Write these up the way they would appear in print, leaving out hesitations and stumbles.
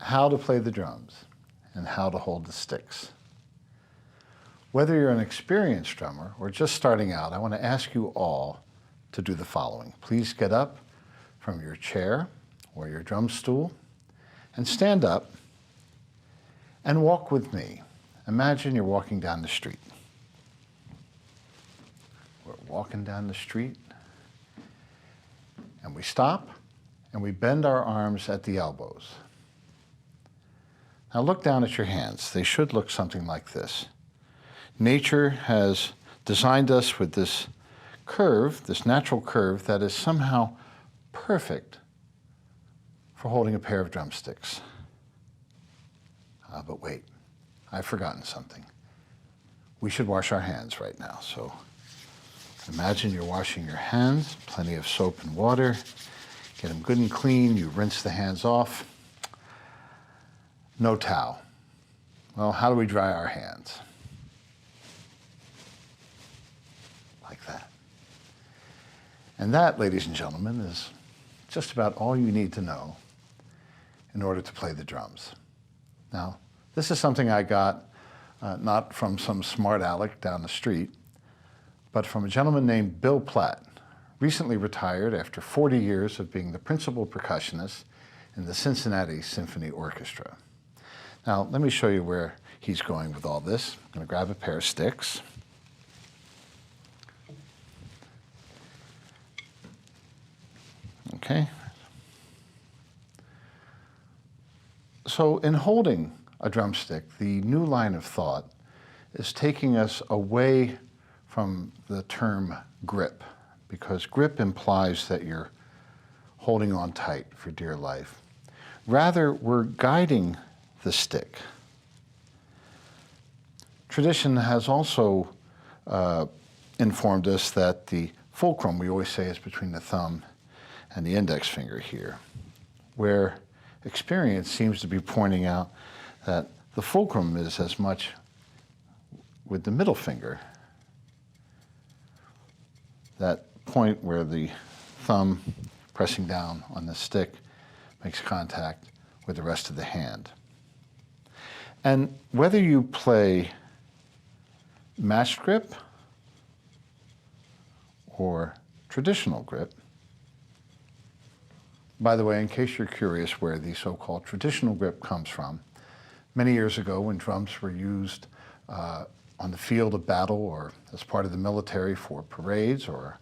how to play the drums and how to hold the sticks. Whether you're an experienced drummer or just starting out, I want to ask you all to do the following. Please get up from your chair or your drum stool and stand up and walk with me. Imagine you're walking down the street. We're walking down the street and we stop and we bend our arms at the elbows. Now look down at your hands. They should look something like this. Nature has designed us with this curve, this natural curve that is somehow perfect for holding a pair of drumsticks. But wait, I've forgotten something. We should wash our hands right now. So imagine you're washing your hands, plenty of soap and water. Get them good and clean. You rinse the hands off. No towel. Well, how do we dry our hands? Like that. And that, ladies and gentlemen, is just about all you need to know in order to play the drums. Now, this is something I got not from some smart aleck down the street, but from a gentleman named Bill Platt, recently retired after 40 years of being the principal percussionist in the Cincinnati Symphony Orchestra. Now, let me show you where he's going with all this. I'm going to grab a pair of sticks. Okay. So in holding a drumstick, the new line of thought is taking us away from the term grip, because grip implies that you're holding on tight for dear life. Rather, we're guiding the stick. Tradition has also informed us that the fulcrum, we always say, is between the thumb and the index finger here, where experience seems to be pointing out that the fulcrum is as much with the middle finger, that point where the thumb pressing down on the stick makes contact with the rest of the hand. And whether you play matched grip or traditional grip, by the way, in case you're curious where the so-called traditional grip comes from, many years ago when drums were used on the field of battle or as part of the military for parades or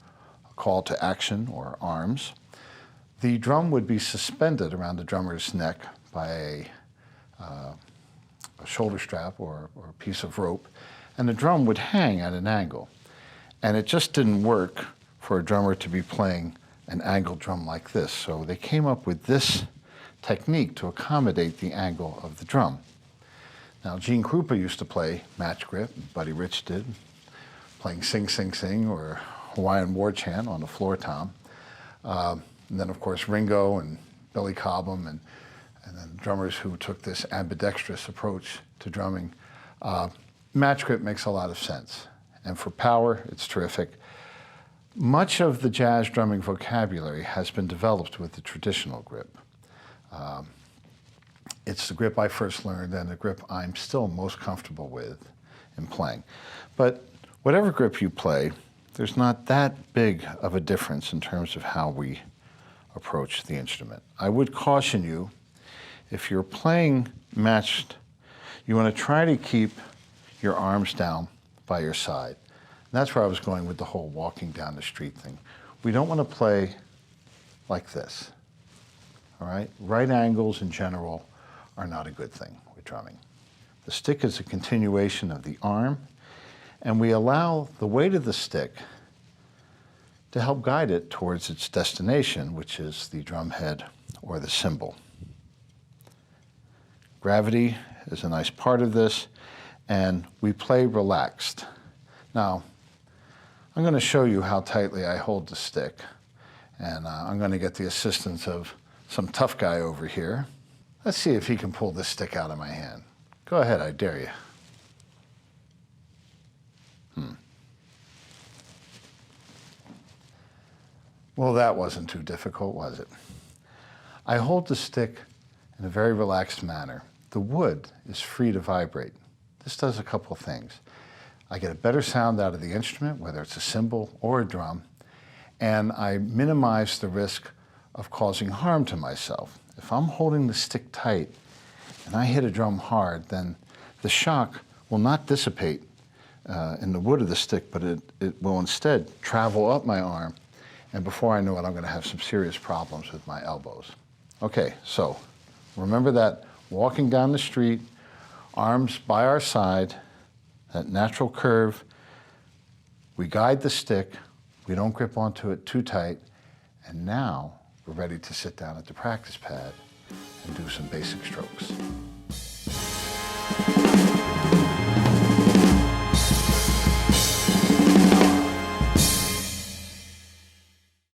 a call to action or arms, the drum would be suspended around the drummer's neck by a shoulder strap or a piece of rope, and the drum would hang at an angle. And it just didn't work for a drummer to be playing an angled drum like this. So they came up with this technique to accommodate the angle of the drum. Now, Gene Krupa used to play match grip, Buddy Rich did, playing Sing Sing Sing or Hawaiian War Chant on the floor tom. And then, of course, Ringo and Billy Cobham and then drummers who took this ambidextrous approach to drumming. Match grip makes a lot of sense. And for power, it's terrific. Much of the jazz drumming vocabulary has been developed with the traditional grip. It's the grip I first learned and the grip I'm still most comfortable with in playing. But whatever grip you play, there's not that big of a difference in terms of how we approach the instrument. I would caution you, if you're playing matched, you want to try to keep your arms down by your side. And that's where I was going with the whole walking down the street thing. We don't want to play like this, all right? Right angles in general are not a good thing with drumming. The stick is a continuation of the arm, and we allow the weight of the stick to help guide it towards its destination, which is the drum head or the cymbal. Gravity is a nice part of this, and we play relaxed. Now, I'm going to show you how tightly I hold the stick, and I'm going to get the assistance of some tough guy over here. Let's see if he can pull this stick out of my hand. Go ahead, I dare you. Well, that wasn't too difficult, was it? I hold the stick in a very relaxed manner. The wood is free to vibrate. This does a couple of things. I get a better sound out of the instrument, whether it's a cymbal or a drum, and I minimize the risk of causing harm to myself. If I'm holding the stick tight and I hit a drum hard, then the shock will not dissipate in the wood of the stick, but it will instead travel up my arm, and before I know it, I'm going to have some serious problems with my elbows. Okay, so remember that walking down the street, arms by our side, that natural curve, we guide the stick, we don't grip onto it too tight, and now we're ready to sit down at the practice pad and do some basic strokes.